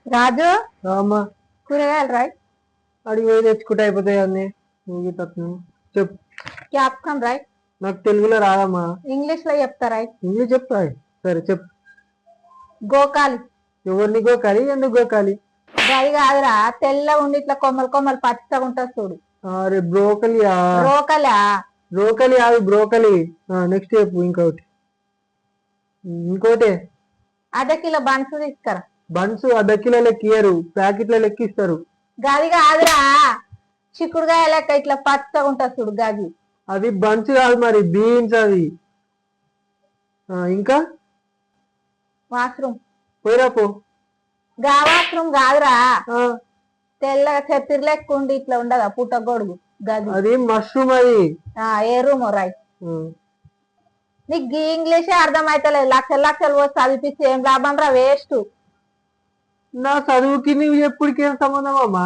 రాజు అమ్మా కూరగాయలు రాయ్. అడిగి పోయి తెచ్చుకుంటే అయిపోతాయి అన్ని నువ్వు తత్వం చెప్పు. జ్ఞాపకం రాయ్. నాకు తెలుగులో రాదమ్మా. ఇంగ్లీష్ లో చెప్తా రాయ్. ఇంగ్లీష్ చెప్తా. సరే చెప్పు. గోకాలి. ఎవరిని గోకాలి ఎందుకు గోకాలి? అది కాదురా, తెల్ల ఉండి ఇట్లా కొమ్మలు కొమ్మలు పచ్చగా ఉంటుంది చూడు. అరే బ్రోకలియా? రోకలా? బ్రోకలి కాదు బ్రోకలి. నెక్స్ట్ చెప్పు ఇంకోటి. ఇంకోటి అర్ధ కిలో బన్స్ తీసుకురా. బన్స్ అర్ధ కిలో లెక్క ఇయ్యరు, ప్యాకెట్ల లెక్క ఇస్తారు. గది కాదురా, చిక్కుడుగాయ లెక్క ఇట్లా పచ్చగా ఉంటుంది చూడు గది. అది బన్స్ కాదు మరి, బీన్స్ అది. ఇంకా వాష్రూమ్. పోయిరా పో. గా వాష్రూమ్ కాదురా, తెల్లగా చత్తిరి లెక్క ఉండి ఇట్లా ఉండదా పుట్టగొడుగు గది. అది మష్రూమ్ అది. ఏ రూమ్ రాయ్. నీకు ఇంగ్లీషే అర్థమైతలేదు, లక్షలు లక్షలు పోసి చదివిపిస్తే ఏం లాభం రా, వేస్ట్. నా చదువుకి నువ్వు ఎప్పటికేం సంబంధం అమ్మా?